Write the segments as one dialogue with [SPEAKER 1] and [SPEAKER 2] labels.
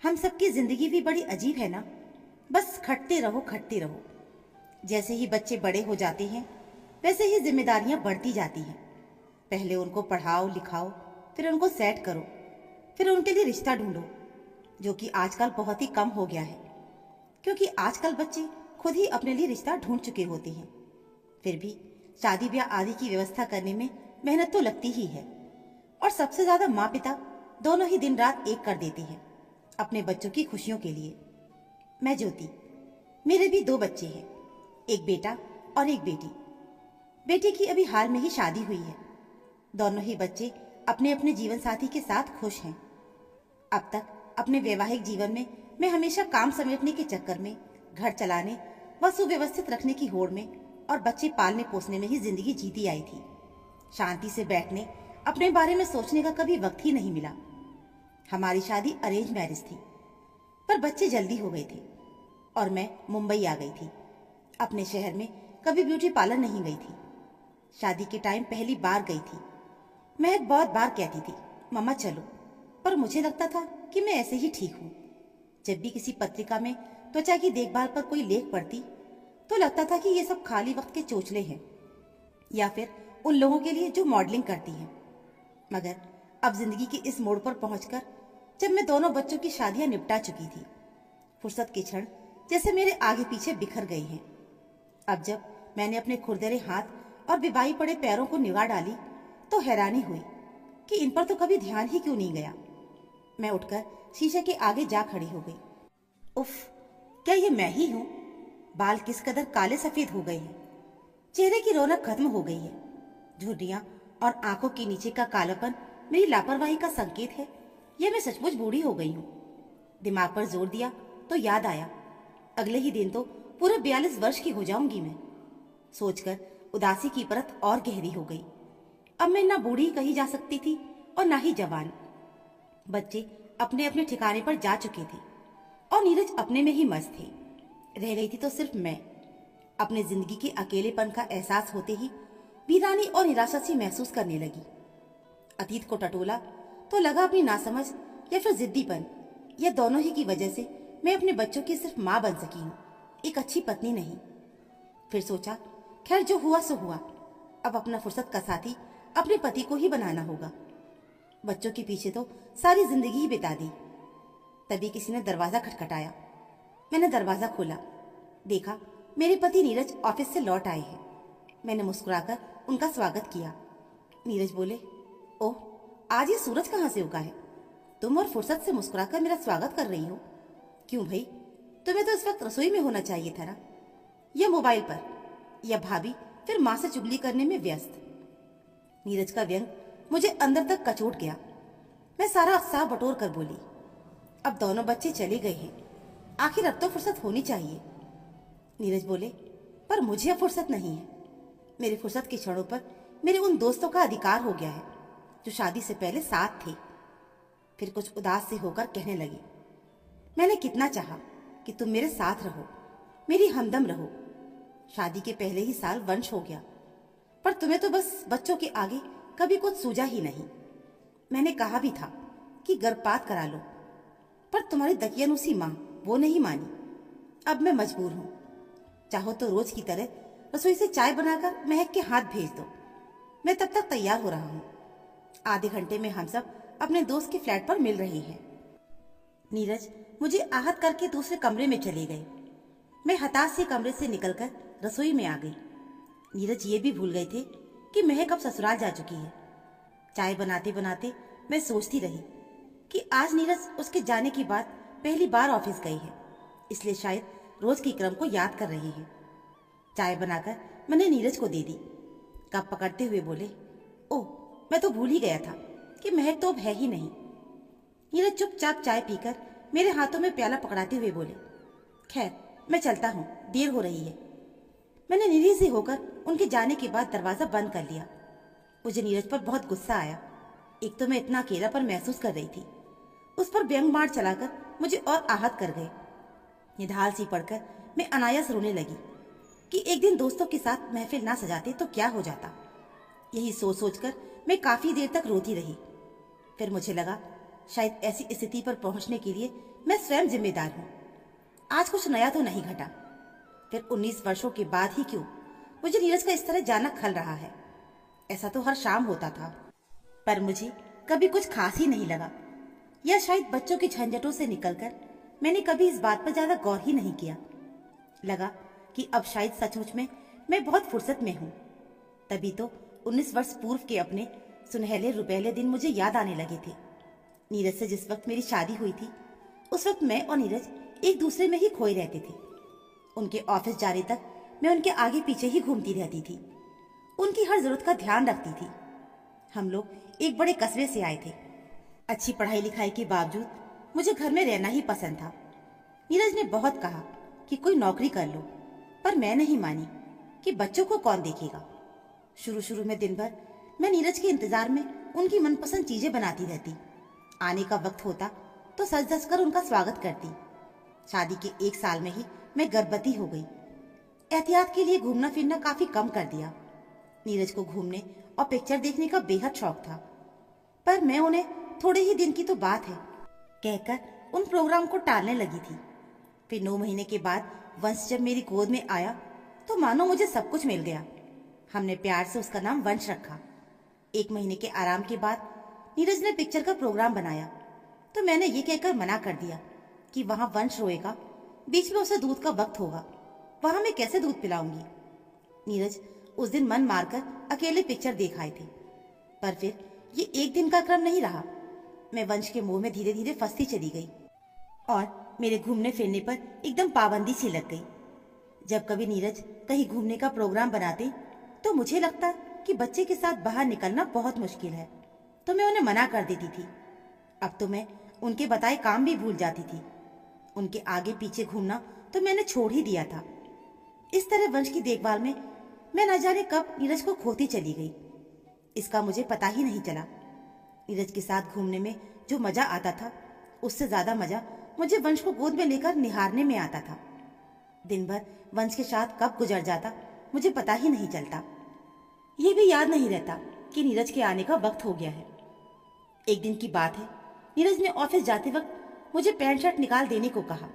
[SPEAKER 1] हम सबकी जिंदगी भी बड़ी अजीब है ना। बस खटते रहो खटते रहो। जैसे ही बच्चे बड़े हो जाते हैं वैसे ही जिम्मेदारियां बढ़ती जाती हैं। पहले उनको पढ़ाओ लिखाओ, फिर उनको सेट करो, फिर उनके लिए रिश्ता ढूंढो, जो कि आजकल बहुत ही कम हो गया है, क्योंकि आजकल बच्चे खुद ही अपने लिए रिश्ता ढूंढ चुके होते हैं। फिर भी शादी ब्याह आदि की व्यवस्था करने में मेहनत तो लगती ही है, और सबसे ज्यादा माँ पिता दोनों ही दिन रात एक कर देते हैं अपने बच्चों की खुशियों के लिए। मैं ज्योति, मेरे भी दो बच्चे हैं, एक बेटा और एक बेटी। बेटी की अभी हाल में ही शादी हुई है। दोनों ही बच्चे अपने अपने जीवन साथी के साथ खुश हैं। अब तक अपने वैवाहिक जीवन में मैं हमेशा काम समेटने के चक्कर में, घर चलाने व सुव्यवस्थित रखने की होड़ में और बच्चे पालने पोसने में ही जिंदगी जीती आई थी। शांति से बैठने, अपने बारे में सोचने का कभी वक्त ही नहीं मिला। हमारी शादी अरेंज मैरिज थी, पर बच्चे जल्दी हो गए थे और मैं मुंबई आ गई थी। अपने शहर में कभी ब्यूटी पार्लर नहीं गई थी। शादी के टाइम पहली बार गई थी। मैं बहुत बार कहती थी मम्मा चलो, पर मुझे लगता था कि मैं ऐसे ही ठीक हूँ। जब भी किसी पत्रिका में त्वचा की देखभाल पर कोई लेख पढ़ती तो लगता था कि ये सब खाली वक्त के चोचले हैं, या फिर उन लोगों के लिए जो मॉडलिंग करती हैं। मगर अब जिंदगी के इस मोड़ पर पहुंचकर, जब मैं दोनों बच्चों की शादियां निपटा चुकी थी, फुर्सत के क्षण जैसे मेरे आगे पीछे बिखर गए हैं। अब जब मैंने अपने खुरदरे हाथ और बिबाई पड़े पैरों को निगाह डाली तो हैरानी हुई कि इन पर तो कभी ध्यान ही क्यों नहीं गया। मैं उठकर शीशे के आगे जा खड़ी हो गई। उफ, क्या ये मैं ही हूँ? बाल किस कदर काले सफेद हो गए हैं, चेहरे की रौनक खत्म हो गई है। झुर्रियां और आंखों के नीचे का कालापन मेरी लापरवाही का संकेत है, या मैं सचमुच बूढ़ी हो गई हूँ? दिमाग पर जोर दिया तो याद आया, अगले ही दिन तो पूरे 42 वर्ष की हो जाऊंगी मैं। सोचकर उदासी की परत और गहरी हो गई। अब मैं ना बूढ़ी कही जा सकती थी और ना ही जवान। बच्चे अपने अपने ठिकाने पर जा चुके थे और नीरज अपने में ही मस्त थे। रह गई थी तो सिर्फ मैं। अपने जिंदगी के अकेलेपन का एहसास होते ही वीरानी और निराशा सी महसूस करने लगी। अतीत को टटोला तो लगा अपनी नासमझ या फिर जिद्दीपन, या दोनों ही की वजह से मैं अपने बच्चों की सिर्फ माँ बन सकी हूँ, एक अच्छी पत्नी नहीं। फिर सोचा खैर जो हुआ सो हुआ, अब अपना फुर्सत का साथी अपने पति को ही बनाना होगा। बच्चों के पीछे तो सारी जिंदगी ही बिता दी। तभी किसी ने दरवाजा खटखटाया। मैंने दरवाजा खोला, देखा मेरे पति नीरज ऑफिस से लौट आए हैं। मैंने मुस्कुराकर उनका स्वागत किया। नीरज बोले, ओह, आज ये सूरज कहाँ से उगा है? तुम और फुर्सत से मुस्कुराकर मेरा स्वागत कर रही हो। क्यों भाई, तुम्हें तो इस वक्त रसोई में होना चाहिए था ना, या मोबाइल पर, या भाभी फिर माँ से चुगली करने में व्यस्त। नीरज का व्यंग मुझे अंदर तक कचोट गया। मैं सारा उत्साह बटोर कर बोली, अब दोनों बच्चे चले गए हैं, आखिर अब तो फुर्सत होनी चाहिए। नीरज बोले, पर मुझे अब फुर्सत नहीं है। मेरी फुर्सत के क्षणों पर मेरे उन दोस्तों का अधिकार हो गया है जो शादी से पहले साथ थे। फिर कुछ उदास से होकर कहने लगे, मैंने कितना चाहा कि तुम मेरे साथ रहो, मेरी हमदम रहो। शादी के पहले ही साल वंश हो गया, पर तुम्हें तो बस बच्चों के आगे कभी कुछ सूझा ही नहीं। मैंने कहा भी था कि गर्भपात करा लो, पर तुम्हारी दकियानूसी माँ वो नहीं मानी। अब मैं मजबूर हूँ। चाहो तो रोज की तरह रसोई से चाय बनाकर महक के हाथ भेज दो, मैं तब तक तैयार हो रहा हूँ। आधे घंटे में हम सब अपने दोस्त के फ्लैट पर मिल रहे हैं। नीरज मुझे आहत करके दूसरे कमरे में चले गए। मैं हताश से कमरे से निकलकर रसोई में आ गई। नीरज ये भी भूल गए थे कि महक अब ससुराल जा चुकी है। चाय बनाते बनाते मैं सोचती रही कि आज नीरज उसके जाने के बाद पहली बार ऑफिस गई है, इसलिए शायद रोज के क्रम को याद कर रही है। चाय बनाकर मैंने नीरज को दे दी। कप पकड़ते हुए बोले, ओह, मैं तो भूल ही गया था कि महक तो अब है ही नहीं। नीरज चुपचाप चाय पीकर मेरे हाथों में प्याला पकड़ाते हुए बोले, खैर मैं चलता हूँ, देर हो रही है। मैंने निरी से होकर उनके जाने के बाद दरवाजा बंद कर लिया। मुझे नीरज पर बहुत गुस्सा आया। एक तो मैं इतना अकेलापन महसूस कर रही थी, उस पर व्यंग मार चलाकर मुझे और आहत कर गए। निढाल सी पड़कर मैं अनायास रोने लगी कि एक दिन दोस्तों के साथ महफिल ना सजाते तो क्या हो जाता। यही सोच सोचकर मैं काफी देर तक रोती रही। फिर मुझे लगा शायद ऐसी स्थिति पर पहुंचने के लिए मैं स्वयं जिम्मेदार हूं। आज कुछ नया तो नहीं घटा। फिर 19 वर्षों के बाद ही क्यों मुझे नीरज का इस तरह जाना खल रहा है। ऐसा तो हर शाम होता था, पर मुझे कभी कुछ खास ही नहीं लगा, या शायद बच्चों की झंझटों से निकलकर मैंने कभी इस बात पर ज्यादा गौर ही नहीं किया। लगा कि अब शायद सचमुच में मैं बहुत फुर्सत में हूं। तभी तो 19 वर्ष पूर्व के अपने सुनहले रुपहले दिन मुझे याद आने लगे थे। नीरज से जिस वक्त मेरी शादी हुई थी, उस वक्त मैं और नीरज एक दूसरे में ही खोए रहते थे। उनके ऑफिस जाने तक मैं उनके आगे पीछे ही घूमती रहती थी, उनकी हर जरूरत का ध्यान रखती थी। हम लोग एक बड़े कस्बे से आए थे। अच्छी पढ़ाई लिखाई के बावजूद मुझे घर में रहना ही पसंद था। नीरज ने बहुत कहा कि कोई नौकरी कर लो, पर मैं नहीं मानी कि बच्चों को कौन देखेगा। शुरू शुरू में दिन भर मैं नीरज के इंतजार में उनकी मनपसंद चीजें बनाती रहती। आने का वक्त होता तो सज धज कर उनका स्वागत करती। शादी के 1 साल में ही मैं गर्भवती हो गई। एहतियात के लिए घूमना फिरना काफी कम कर दिया। नीरज को घूमने और पिक्चर देखने का बेहद शौक था, पर मैं उन्हें थोड़े ही दिन की तो बात है कहकर उन प्रोग्राम को टालने लगी थी। फिर 9 महीने के बाद वंश जब मेरी गोद में आया तो मानो मुझे सब कुछ मिल गया। हमने प्यार से उसका नाम वंश रखा। 1 महीने के आराम के बाद नीरज ने पिक्चर का प्रोग्राम बनाया, तो मैंने ये कहकर मना कर दिया कि वहां वंश रोएगा, बीच में उसे दूध का वक्त होगा, वहां मैं कैसे दूध पिलाऊंगी। नीरज उस दिन मन मारकर अकेले पिक्चर देख आए थे, पर फिर ये एक दिन का क्रम नहीं रहा। मैं वंश के मुंह में धीरे धीरे फंसती चली गई और मेरे घूमने फिरने पर एकदम पाबंदी सी लग गई। जब कभी नीरज कहीं घूमने का प्रोग्राम बनाते तो मुझे लगता कि बच्चे के साथ बाहर निकलना बहुत मुश्किल है, तो मैं उन्हें मना कर देती थी। अब तो मैं उनके बताए काम भी भूल जाती थी। उनके आगे पीछे घूमना तो मैंने छोड़ ही दिया था। इस तरह वंश की देखभाल में मैं न जाने कब नीरज को खोती चली गई। इसका मुझे पता ही नहीं चला। नीरज के साथ घूमने में जो मजा आता था, उससे ज्यादा मजा मुझे वंश को गोद में लेकर निहारने में आता था। दिन भर वंश के साथ कब गुजर जाता मुझे पता ही नहीं चलता। ये भी याद नहीं रहता कि नीरज के आने का वक्त हो गया है। एक दिन की बात है, नीरज ने ऑफिस जाते वक्त मुझे पैंट शर्ट निकाल देने को कहा।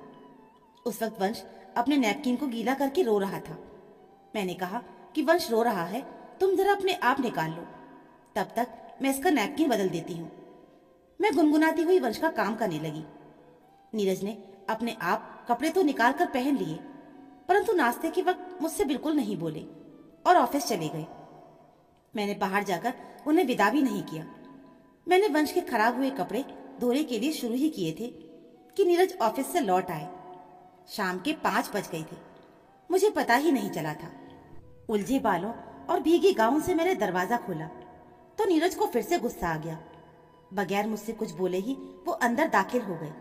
[SPEAKER 1] उस वक्त वंश अपने नैपकिन को गीला करके रो रहा था। मैंने कहा कि वंश रो रहा है, तुम जरा अपने आप निकाल लो, तब तक मैं इसका नैपकिन बदल देती हूँ। मैं गुनगुनाती हुई वंश का काम करने लगी। नीरज ने अपने आप कपड़े तो निकाल कर पहन लिए, परंतु नाश्ते के वक्त मुझसे बिल्कुल नहीं बोले और ऑफिस चले गए। मैंने बाहर जाकर उन्हें विदा भी नहीं किया। मैंने वंश के खराब हुए कपड़े धोने के लिए शुरू ही किए थे कि नीरज ऑफिस से लौट आए। शाम के 5 बज गए थे, मुझे पता ही नहीं चला था। उलझे बालों और भीगी गाउन से मैंने दरवाजा खोला तो नीरज को फिर से गुस्सा आ गया। बगैर मुझसे कुछ बोले ही वो अंदर दाखिल हो गए।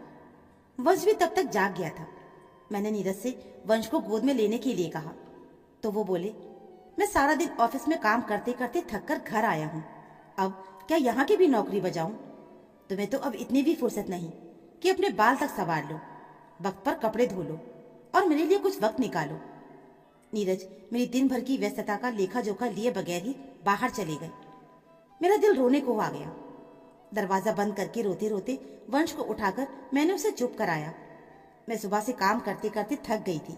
[SPEAKER 1] वंश भी तब तक जाग गया था। मैंने नीरज से वंश को गोद में लेने के लिए कहा तो वो बोले, मैं सारा दिन ऑफिस में काम करते करते थक कर घर आया हूँ, अब क्या यहाँ की भी नौकरी बजाऊं? तुम्हें तो अब इतनी भी फुर्सत नहीं कि अपने बाल तक संवार लो, वक्त पर कपड़े धो लो और मेरे लिए कुछ वक्त निकालो। नीरज मेरी दिन भर की व्यस्तता का लेखा जोखा लिए बगैर ही बाहर चले गए। मेरा दिल रोने को आ गया। दरवाजा बंद करके रोते रोते वंश को उठाकर मैंने उसे चुप कराया। मैं सुबह से काम करते करते थक गई थी,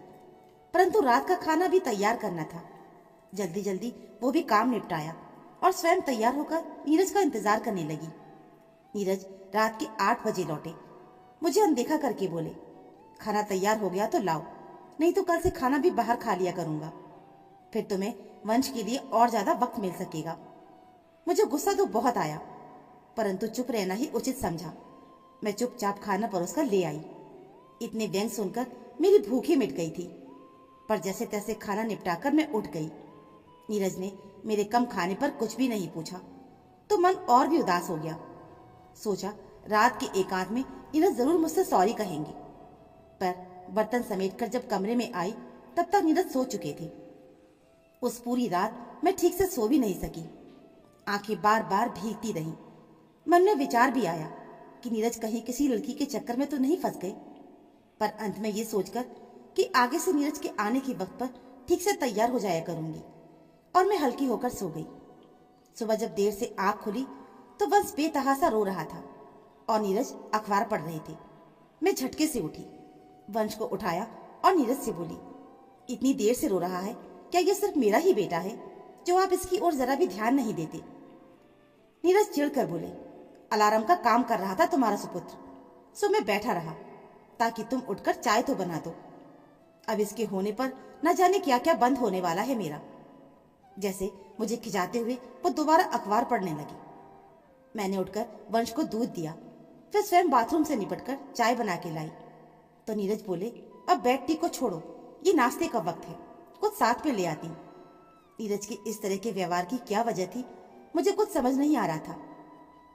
[SPEAKER 1] परंतु रात का खाना भी तैयार करना था। जल्दी जल्दी वो भी काम निपटाया और स्वयं तैयार होकर नीरज का इंतजार करने लगी। नीरज रात के 8 बजे लौटे। मुझे अनदेखा करके बोले, खाना तैयार हो गया तो लाओ, नहीं तो कल से खाना भी बाहर खा लिया करूंगा, फिर तुम्हें वंश के लिए और ज्यादा वक्त मिल सकेगा। मुझे गुस्सा तो बहुत आया, परंतु चुप रहना ही उचित समझा। मैं चुपचाप खाना परोसकर ले आई। इतने व्यंग सुनकर मेरी भूख ही मिट गई थी, पर जैसे तैसे खाना निपटाकर मैं उठ गई। नीरज ने मेरे कम खाने पर कुछ भी नहीं पूछा तो मन और भी उदास हो गया। सोचा रात के एकांत में नीरज जरूर मुझसे सॉरी कहेंगे, पर बर्तन समेटकर जब कमरे में आई तब तक नीरज सो चुके थे। उस पूरी रात मैं ठीक से सो भी नहीं सकी। आंखें बार बार भीगती रहीं। मन में विचार भी आया कि नीरज कहीं किसी लड़की के चक्कर में तो नहीं फंस गए, पर अंत में ये सोचकर कि आगे से नीरज के आने के वक्त पर ठीक से तैयार हो जाया करूंगी, और मैं हल्की होकर सो गई। सुबह जब देर से आंख खुली तो वंश बेतहासा रो रहा था। और नीरज अखबार पढ़ रहे थे। मैं झटके से उठी, वंश को उठाया और नीरज से बोली, इतनी देर से रो रहा है, क्या ये सिर्फ मेरा ही बेटा है जो आप इसकी ओर जरा भी ध्यान नहीं देते? नीरज चिढ़कर बोले, अलार्म का काम कर रहा था तुम्हारा सुपुत्र, सो मैं बैठा रहा ताकि तुम उठकर चाय तो बना दो। अब इसके होने पर न जाने क्या क्या बंद होने वाला है मेरा। जैसे मुझे खिजाते हुए वो दोबारा अखबार पढ़ने लगी। मैंने उठकर वंश को दूध दिया, फिर स्वयं बाथरूम से निपटकर चाय बना के लाई। तो नीरज बोले, अब बेड टी को छोड़ो, ये नाश्ते का वक्त है, कुछ साथ में ले आती हूँ। नीरज के इस तरह के व्यवहार की क्या वजह थी, मुझे कुछ समझ नहीं आ रहा था।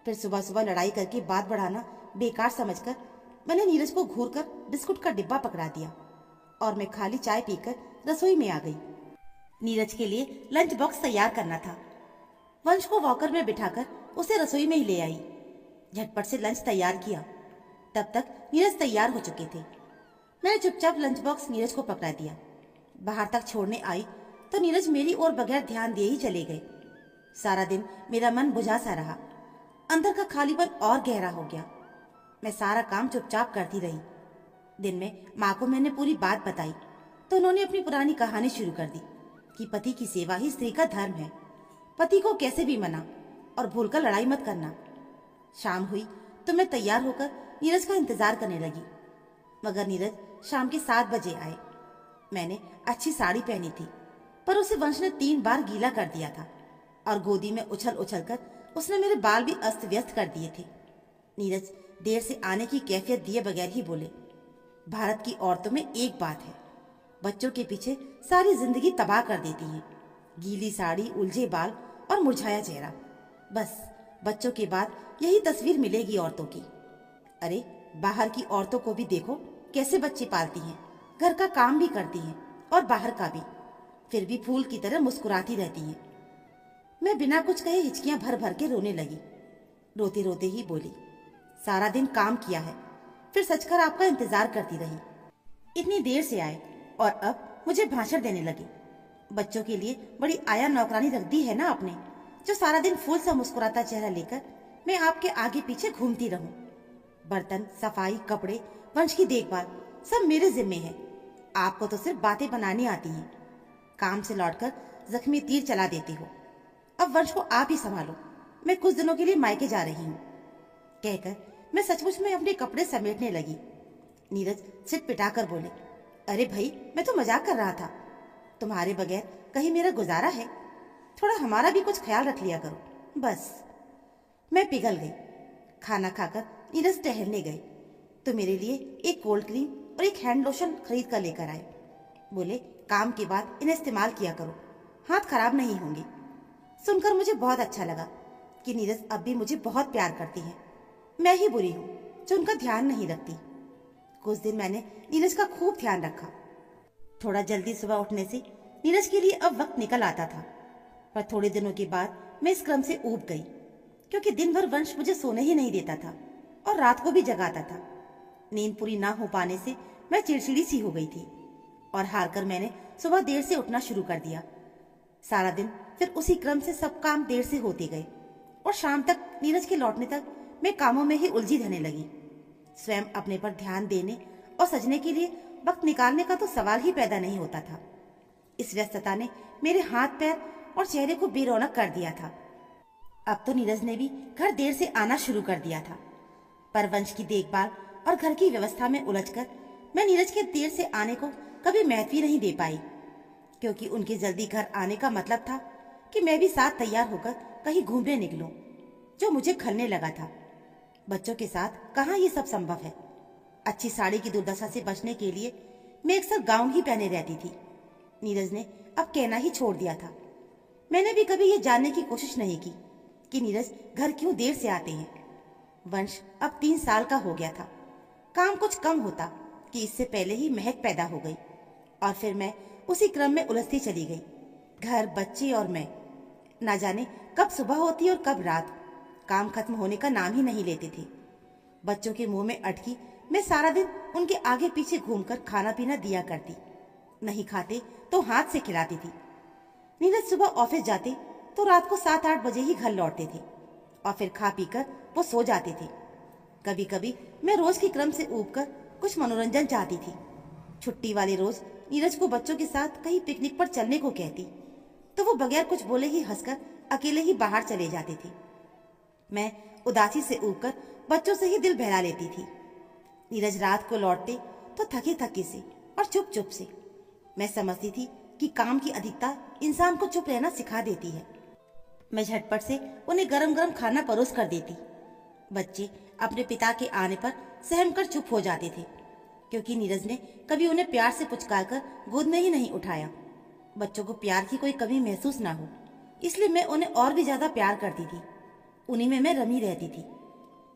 [SPEAKER 1] फिर सुबह सुबह लड़ाई करके बात बढ़ाना बेकार समझकर मैंने नीरज को घूरकर बिस्कुट का डिब्बा पकड़ा दिया और मैं खाली चाय पीकर रसोई में आ गई। नीरज के लिए लंच बॉक्स तैयार करना था। वंश को वॉकर में बिठाकर उसे रसोई में ही ले आई। झटपट से लंच तैयार किया। तब तक नीरज तैयार हो चुके थे। मैंने चुपचाप लंच बॉक्स नीरज को पकड़ा दिया। बाहर तक छोड़ने आई तो नीरज मेरी ओर बगैर ध्यान दिए ही चले गए। सारा दिन मेरा मन बुझा सा रहा, अंदर का खालीपन और गहरा हो गया। मैं सारा काम चुपचाप करती रही। दिन में माँ को मैंने पूरी बात बताई तो उन्होंने अपनी पुरानी कहानी शुरू कर दी कि पति की सेवा ही स्त्री का धर्म है, पति को कैसे भी मना और भूलकर लड़ाई मत करना। शाम हुई तो मैं तैयार होकर नीरज का इंतजार करने लगी, मगर नीरज शाम के 7 बजे आए। मैंने अच्छी साड़ी पहनी थी, पर उसे वंश ने 3 बार गीला कर दिया था और गोदी में उछल उछल कर उसने मेरे बाल भी अस्त व्यस्त कर दिए थे। नीरज देर से आने की कैफियत दिए बगैर ही बोले, भारत की औरतों में एक बात है, बच्चों के पीछे सारी जिंदगी तबाह कर देती हैं। गीली साड़ी, उलझे बाल और मुरझाया चेहरा, बस बच्चों के बाद यही तस्वीर मिलेगी औरतों की। अरे बाहर की औरतों को भी देखो, कैसे बच्चे पालती हैं, घर का काम भी करती हैं और बाहर का भी, फिर भी फूल की तरह मुस्कुराती रहती हैं। मैं बिना कुछ कहे हिचकियां भर भर के रोने लगी। रोते रोते ही बोली, सारा दिन काम किया है, फिर सचकर आपका इंतजार करती रही। इतनी देर से आए और अब मुझे भाषण देने लगे। बच्चों के लिए बड़ी आया नौकरानी रख दी है ना आपने, जो सारा दिन फूल सा मुस्कुराता चेहरा लेकर मैं आपके आगे पीछे घूमती रहूं। बर्तन, सफाई, कपड़े, वंश की देखभाल सब मेरे जिम्मे है। आपको तो सिर्फ बातें बनानी आती हैं। काम से लौटकर जख्मी तीर चला देती हो। अब वंश को आप ही संभालो, मैं कुछ दिनों के लिए मायके जा रही हूँ। कहकर मैं सचमुच में अपने कपड़े समेटने लगी। नीरज सिर पिटाकर बोले, अरे भाई, मैं तो मजाक कर रहा था, तुम्हारे बगैर कहीं मेरा गुजारा है? थोड़ा हमारा भी कुछ ख्याल रख लिया करो बस। मैं पिघल गई। खाना खाकर नीरज टहलने गए तो मेरे लिए एक कोल्ड क्रीम और एक हैंड लोशन खरीद कर लेकर आए। बोले, काम के बाद इन्हें इस्तेमाल किया करो, हाथ खराब नहीं होंगे। सुनकर मुझे बहुत अच्छा लगा कि नीरज अब भी मुझे बहुत प्यार करती है। मैं ही बुरी हूँ जो उनका ध्यान नहीं रखती। कुछ दिन मैंने नीरज का खूब ध्यान रखा। थोड़ा जल्दी सुबह उठने से नीरज के लिए अब वक्त निकल आता था, पर थोड़े दिनों के बाद मैं इस क्रम से ऊब गई, क्योंकि दिन भर वंश मुझे सोने ही नहीं देता था और रात को भी जगाता था। नींद पूरी ना हो पाने से मैं चिड़चिड़ी सी हो गई थी और हार कर मैंने सुबह देर से उठना शुरू कर दिया। सारा दिन फिर उसी क्रम से सब काम देर से होते गए और शाम तक, नीरज के लौटने तक मैं कामों में ही उलझी रहने लगी। स्वयं अपने पर ध्यान देने और सजने के लिए वक्त निकालने का तो सवाल ही पैदा नहीं होता था। इस व्यस्तता ने मेरे हाथ, पैर और चेहरे को बेरौनक कर दिया था। अब तो नीरज ने भी घर देर से आना शुरू कर दिया था, पर वंश की देखभाल और घर की व्यवस्था में उलझकर मैं नीरज के देर से आने को कभी महत्व ही नहीं दे पाई, क्योंकि उनके जल्दी घर आने का मतलब था कि मैं भी साथ तैयार होकर कहीं घूमने निकलूं, जो मुझे खलने लगा था। बच्चों के साथ कहाँ ये सब संभव है। अच्छी साड़ी की दुर्दशा से बचने के लिए मैं अक्सर गाउन ही पहने रहती थी। नीरज ने अब कहना ही छोड़ दिया था। मैंने भी कभी ये जानने की कोशिश नहीं की कि नीरज घर क्यों देर से आते हैं। वंश अब 3 साल का हो गया था। काम कुछ कम होता कि इससे पहले ही महक पैदा हो गई और फिर मैं उसी क्रम में उलझती चली गई। घर, बच्चे और मैं, ना जाने कब सुबह होती और कब रात। काम खत्म होने का नाम ही नहीं लेते थे। बच्चों के मुंह में अटकी मैं सारा दिन उनके आगे पीछे घूमकर खाना पीना दिया करती। नहीं खाते तो हाथ से खिलाती थी। नीरज सुबह ऑफिस जाते तो रात को 7-8 बजे ही घर लौटते थे और फिर खा पीकर वो सो जाते थे। कभी कभी मैं रोज के क्रम से ऊब कर कुछ मनोरंजन चाहती थी। छुट्टी वाले रोज नीरज को बच्चों के साथ कहीं पिकनिक पर चलने को कहती तो वो बगैर कुछ बोले ही हंसकर अकेले ही बाहर चले जाते थे। मैं उदासी से ऊबकर बच्चों से ही दिल बहला लेती थी। नीरज रात को लौटते तो थके थके से और चुप चुप से। मैं समझती थी कि काम की अधिकता इंसान को चुप रहना सिखा देती है। मैं झटपट से उन्हें गरम गरम खाना परोस कर देती। बच्चे अपने पिता के आने पर सहम कर चुप हो जाते थे, क्योंकि नीरज ने कभी उन्हें प्यार से पुचकार कर गोद में ही नहीं उठाया। बच्चों को प्यार की कोई कमी महसूस ना हो, इसलिए मैं उन्हें और भी ज्यादा प्यार करती थी। उन्हीं में मैं रमी रहती थी।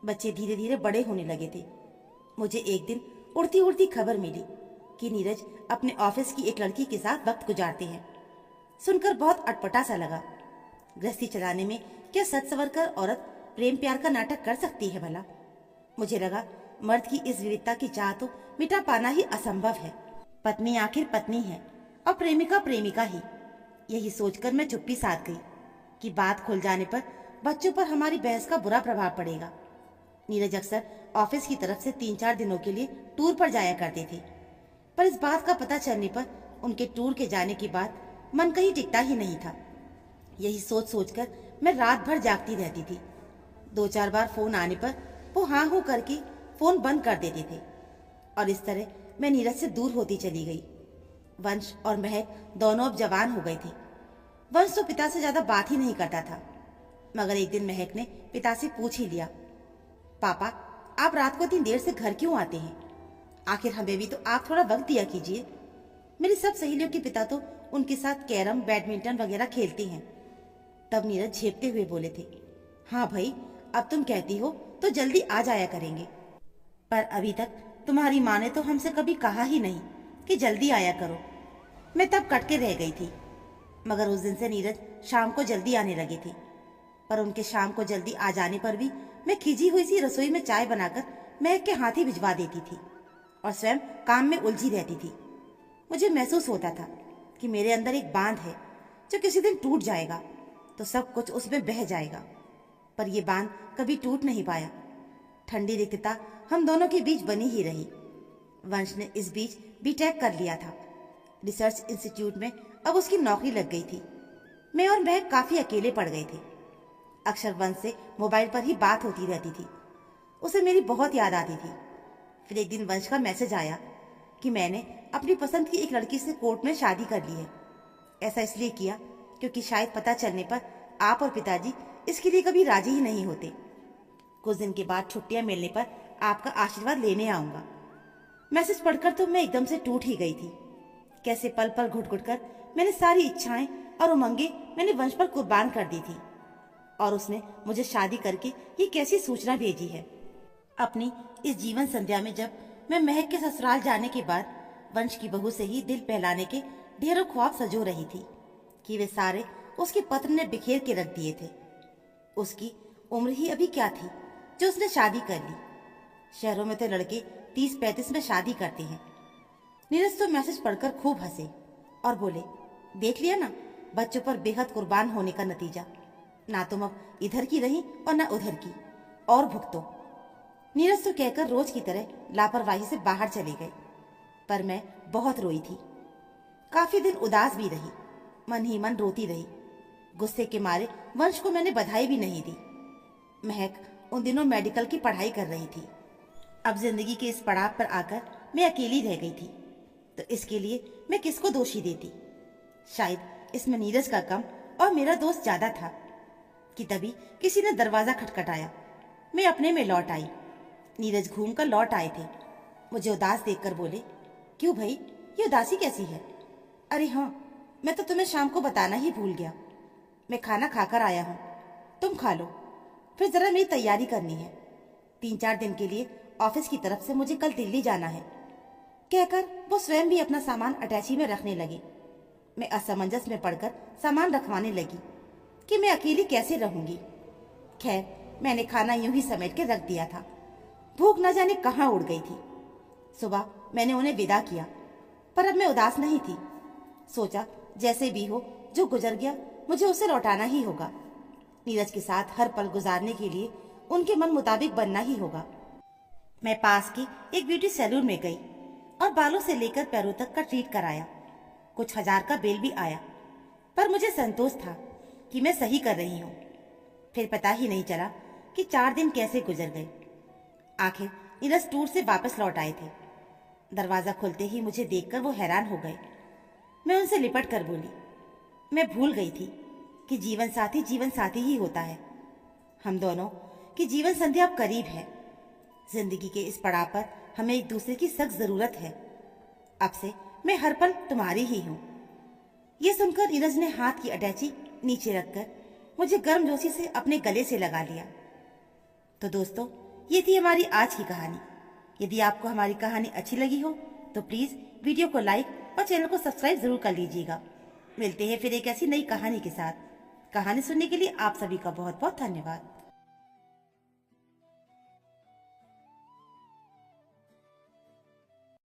[SPEAKER 1] बच्चे धीरे धीरे बड़े होने लगे थे। मुझे एक दिन उड़ती उड़ती खबर मिली कि नीरज अपने ऑफिस की एक लड़की के साथ वक्त गुजारते हैं। सुनकर बहुत अटपटा सा लगा। गृहस्थी चलाने में क्या सच संवर कर औरत प्रेम प्यार का नाटक कर सकती है भला? मुझे लगा मर्द की इस विविधता की चाह तो मिटा पाना ही असंभव है। पत्नी आखिर पत्नी है और प्रेमिका प्रेमिका ही। यही सोचकर मैं चुप्पी साध गई कि बात खुल जाने पर बच्चों पर हमारी बहस का बुरा प्रभाव पड़ेगा। नीरज अक्सर ऑफिस की तरफ से 3-4 दिनों के लिए टूर पर जाया करते थे, पर इस बात का पता चलने पर उनके टूर के जाने के बाद मन कहीं टिकता ही नहीं था। यही सोच सोचकर मैं रात भर जागती रहती थी। 2-4 बार फोन आने पर वो हाँ हो करके फोन बंद कर देते थे और इस तरह मैं नीरज से दूर होती चली गई। वंश और महक दोनों अब जवान हो गए थे। वंश तो पिता से ज्यादा बात ही नहीं करता था, मगर एक दिन महक ने पिता से पूछ ही लिया, पापा आप रात को इतनी देर से घर क्यों आते हैं? आखिर हमें भी तो आप थोड़ा वक्त दिया कीजिए। मेरी सब सहेलियों के पिता तो उनके साथ कैरम बैडमिंटन वगैरह खेलते हैं। तब नीरज झेपते हुए बोले थे, हाँ भाई अब तुम कहती हो तो जल्दी आ जाया करेंगे, पर अभी तक तुम्हारी माँ ने तो हमसे कभी कहा ही नहीं कि जल्दी आया करो। मैं तब कटके रह गई थी, मगर उस दिन से नीरज शाम को जल्दी आने लगे थे। पर उनके शाम को जल्दी आ जाने पर भी मैं खिजी हुई सी रसोई में चाय बनाकर महक के हाथ ही भिजवा देती थी और स्वयं काम में उलझी रहती थी। मुझे महसूस होता था कि मेरे अंदर एक बांध है जो किसी दिन टूट जाएगा तो सब कुछ उसमें बह जाएगा, पर यह बांध कभी टूट नहीं पाया। ठंडी रिक्तता हम दोनों के बीच बनी ही रही। वंश ने इस बीच बीटेक कर लिया था। रिसर्च इंस्टीट्यूट में अब उसकी नौकरी लग गई थी। मैं और महक काफी अकेले पड़ गए थे। अक्सर वंश से मोबाइल पर ही बात होती रहती थी। उसे मेरी बहुत याद आती थी। फिर एक दिन वंश का मैसेज आया कि मैंने अपनी पसंद की एक लड़की से कोर्ट में शादी कर ली है। ऐसा इसलिए किया क्योंकि शायद पता चलने पर आप और पिताजी इसके लिए कभी राजी ही नहीं होते। कुछ दिन के बाद छुट्टियां मिलने पर आपका आशीर्वाद लेने आऊंगा। मैसेज पढ़कर तो मैं एकदम से टूट ही गई थी। कैसे पल पल घुट घुट कर मैंने सारी इच्छाएं और उमंगे मैंने वंश पर कुर्बान कर दी थी, और उसने मुझे शादी करके ये कैसी सूचना भेजी है। अपनी इस जीवन संध्या में जब मैं महक के ससुराल जाने के बाद वंश की बहू से ही दिल बहलाने के ढेरों ख्वाब सजो रही थी कि वे सारे उसके पत्र ने बिखेर के रख दिए थे। उसकी उम्र ही अभी क्या थी जो उसने शादी कर ली। शहरों में तो लड़के 30-35 में शादी करते हैं। नीरज तो मैसेज पढ़कर खूब हंसे और बोले, देख लिया ना बच्चों पर बेहद कुर्बान होने का नतीजा। ना तुम अब इधर की रही और ना उधर की, और भुगतो। नीरज तो कहकर रोज की तरह लापरवाही से बाहर चले गए, पर मैं बहुत रोई थी। काफी दिन उदास भी रही, मन ही मन रोती रही। गुस्से के मारे वंश को मैंने बधाई भी नहीं दी। महक उन दिनों मेडिकल की पढ़ाई कर रही थी। अब जिंदगी के इस पड़ाव पर आकर मैं अकेली रह गई थी, तो इसके लिए मैं किसको दोषी देती? शायद इसमें नीरज का कम और मेरा दोस्त ज्यादा था कि तभी किसी ने दरवाजा खटखटाया। मैं अपने में लौट आई। नीरज घूम कर लौट आए थे। मुझे उदास देखकर बोले, क्यों भाई ये उदासी कैसी है? अरे हाँ, मैं तो तुम्हें शाम को बताना ही भूल गया। मैं खाना खाकर आया हूँ, तुम खा लो। फिर जरा मेरी तैयारी करनी है। 3-4 दिन के लिए ऑफिस की तरफ से मुझे कल दिल्ली जाना है। कहकर वो स्वयं भी अपना सामान अटैची में रखने लगे। मैं असमंजस में पड़कर सामान रखवाने लगी कि मैं अकेली कैसे रहूंगी। खैर, मैंने खाना यूं ही समेट के रख दिया था। भूख न जाने कहाँ उड़ गई थी। सुबह मैंने उन्हें विदा किया, पर अब मैं उदास नहीं थी। सोचा जैसे भी हो, जो गुजर गया मुझे उसे लौटाना ही होगा। नीरज के साथ हर पल गुजारने के लिए उनके मन मुताबिक बनना ही होगा। मैं पास के एक ब्यूटी सैलून में गई और बालों से लेकर पैरों तक का ट्रीट कराया। कुछ हजार का बिल भी आया, पर मुझे संतोष था कि मैं सही कर रही हूँ। फिर पता ही नहीं चला कि 4 दिन कैसे गुजर गए। आखिर नीरज टूर से वापस लौट आए थे। दरवाजा खुलते ही मुझे देखकर वो हैरान हो गए। मैं उनसे लिपट कर बोली, मैं भूल गई थी कि जीवन साथी ही होता है। हम दोनों की जीवन संध्या अब करीब है। जिंदगी के इस पड़ाव पर हमें एक दूसरे की सख्त जरूरत है। अब से मैं हर पल तुम्हारी ही हूँ। ये सुनकर नीरज ने हाथ की अटैची नीचे रखकर मुझे गर्मजोशी से अपने गले से लगा लिया। तो दोस्तों, ये थी हमारी आज की कहानी। यदि आपको हमारी कहानी अच्छी लगी हो तो प्लीज वीडियो को लाइक और चैनल को सब्सक्राइब जरूर कर लीजिएगा। मिलते हैं फिर एक ऐसी नई कहानी के साथ। कहानी सुनने के लिए आप सभी का बहुत बहुत धन्यवाद।